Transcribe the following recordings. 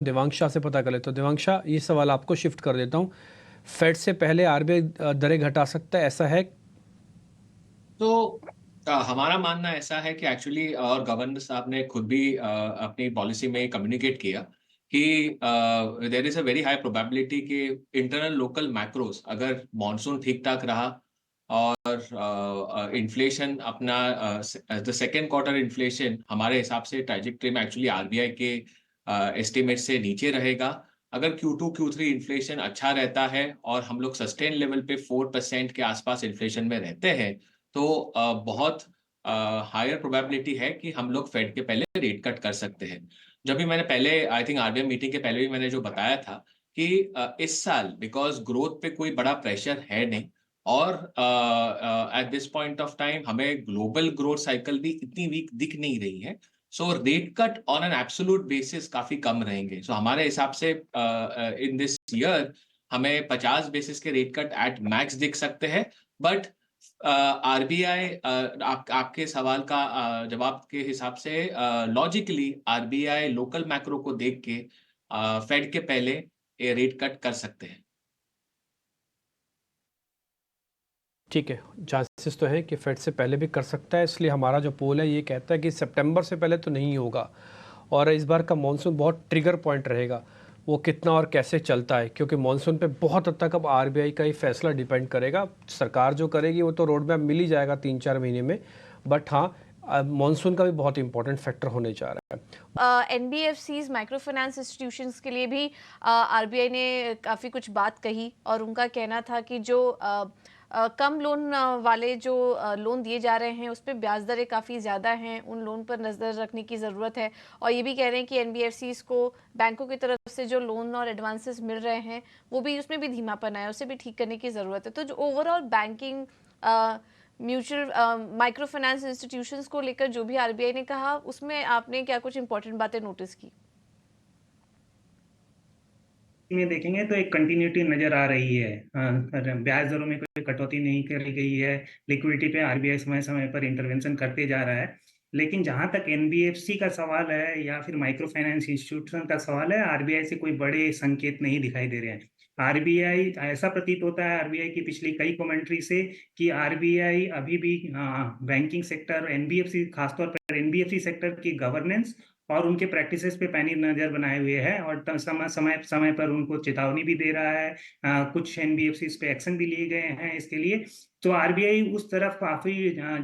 देवांशा से पता कर लेते हो। देवांशा, ये सवाल आपको शिफ्ट कर देता हूँ। फेड से पहले आरबीआई दरें घटा सकता है, ऐसा है? तो हमारा मानना ऐसा है कि एक्चुअली और गवर्नर साहब ने खुद भी अपनी पॉलिसी में कम्युनिकेट किया कि there is a very high probability कि इंटरनल लोकल मैक्रोस अगर मॉनसून ठीक ठाक रहा और इन्फ्लेशन अपना द सेकेंड क्वार्टर इन्फ्लेशन हमारे हिसाब से ट्रैजेक्टरी में एक्चुअली आरबीआई के एस्टिमेट से नीचे रहेगा। अगर Q2, Q3 इन्फ्लेशन अच्छा रहता है और हम लोग सस्टेन लेवल पे 4% के आसपास इन्फ्लेशन में रहते हैं, तो बहुत हायर प्रोबेबिलिटी है कि हम लोग फेड के पहले रेट कट कर सकते हैं। जब भी मैंने पहले आई थिंक आरबीआई मीटिंग के पहले भी मैंने जो बताया था कि इस साल बिकॉज़ ग्रोथ पे कोई बड़ा प्रेशर है नहीं और at this point of time हमें ग्लोबल ग्रोथ साइकिल भी इतनी वीक दिख नहीं रही है। So rate cut on an absolute basis काफ़ी कम रहेंगे। सो हमारे हिसाब से इन दिस ईयर हमें 50 बेसिस के रेट कट एट मैक्स दिख सकते हैं। बट आरबीआई आपके सवाल का जवाब के हिसाब से लॉजिकली आरबीआई लोकल मैक्रो को देख के फेड के पहले ये रेट कट कर सकते हैं। ठीक है, चांसेस तो हैं कि फेड से पहले भी कर सकता है, इसलिए हमारा जो पोल है ये कहता है कि सितंबर से पहले तो नहीं होगा। और इस बार का मॉनसून बहुत ट्रिगर पॉइंट रहेगा, वो कितना और कैसे चलता है, क्योंकि मॉनसून पे बहुत हद तक अब आरबीआई का ही फैसला डिपेंड करेगा। सरकार जो करेगी वो तो रोड मैप मिल ही जाएगा 3-4 महीने में, बट हाँ, मॉनसून का भी बहुत इंपॉर्टेंट फैक्टर होने जा रहा है। एनबीएफसीज माइक्रो फाइनेंस इंस्टीट्यूशंस के लिए भी आरबीआई ने काफ़ी कुछ बात कही और उनका कहना था कि जो कम लोन वाले जो लोन दिए जा रहे हैं उस पर ब्याज दरें काफ़ी ज़्यादा हैं, उन लोन पर नज़र रखने की ज़रूरत है। और ये भी कह रहे हैं कि एनबीएफसीज को बैंकों की तरफ से जो लोन और एडवांसेस मिल रहे हैं वो भी, उसमें भी धीमापन है, उसे भी ठीक करने की ज़रूरत है। तो जो overall banking mutual micro finance institutions को लेकर जो भी आरबीआई ने कहा, उसमें आपने क्या कुछ इंपॉर्टेंट बातें नोटिस की? में देखेंगे तो एक कंटिन्यूटी नजर आ रही है। ब्याज दरों में कोई कटौती नहीं करी गई है। लिक्विडिटी पे आरबीआई समय समय पर इंटरवेंशन करते जा रहा है। लेकिन जहां तक एनबीएफसी का सवाल है या फिर माइक्रो फाइनेंस इंस्टीट्यूशन का सवाल है, आरबीआई से कोई बड़े संकेत नहीं दिखाई दे रहे हैं। आरबीआई, ऐसा प्रतीत होता है आरबीआई की पिछली कई कमेंट्री से कि आरबीआई अभी भी बैंकिंग सेक्टर, एनबीएफसी, खासतौर पर एनबीएफसी सेक्टर की गवर्नेंस और उनके प्रैक्टिसेस पे पैनी नजर बनाए हुए है और समय समय समय पर उनको चेतावनी भी दे रहा है। कुछ एनबीएफसी पे एक्शन भी लिए गए हैं इसके लिए। तो आरबीआई उस तरफ काफी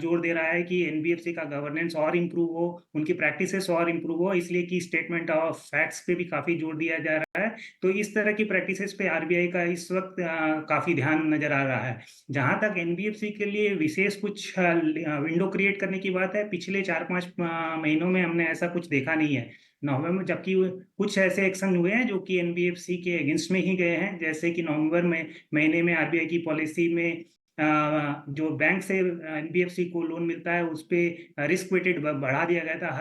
जोर दे रहा है कि एनबीएफसी का गवर्नेंस और इम्प्रूव हो, उनकी प्रैक्टिसेस और इम्प्रूव हो, इसलिए कि स्टेटमेंट ऑफ फैक्ट्स पे भी काफी जोर दिया जा रहा है। तो इस तरह की प्रैक्टिसेस पे आरबीआई का इस वक्त काफी ध्यान नजर आ रहा है। जहां तक एनबीएफसी के लिए विशेष कुछ विंडो क्रिएट करने की बात है, पिछले 4-5 महीनों में हमने ऐसा कुछ देखा नहीं है नवंबर में, जबकि कुछ ऐसे एक्शन हुए हैं जो कि एनबीएफसी के अगेंस्ट में ही गए हैं। जैसे कि नवंबर में महीने में आरबीआई की पॉलिसी में जो बैंक से एनबीएफसी को लोन मिलता है उस पे रिस्क वेटेड बढ़ा दिया गया था।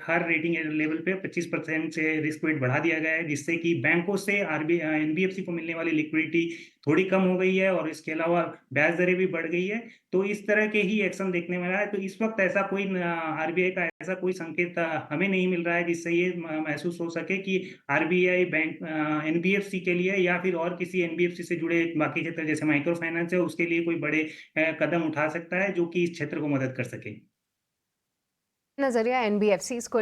हर रेटिंग लेवल पे 25% से रिस्क वेट बढ़ा दिया गया है, जिससे कि बैंकों से आरबीआई एनबीएफसी को मिलने वाली लिक्विडिटी थोड़ी कम हो गई है और इसके अलावा ब्याज दरें भी बढ़ गई है। तो इस तरह के ही एक्शन देखने में रहा है। तो इस वक्त ऐसा कोई आरबीआई का ऐसा कोई संकेत हमें नहीं मिल रहा है जिससे ये महसूस हो सके कि आरबीआई बैंक एनबीएफसी के लिए या फिर और किसी एनबीएफसी से जुड़े बाकी क्षेत्र जैसे माइक्रो फाइनेंस है उसके लिए कोई बड़े कदम उठा सकता है जो कि इस क्षेत्र को मदद कर सके। नजरिया एनबीएफसीज को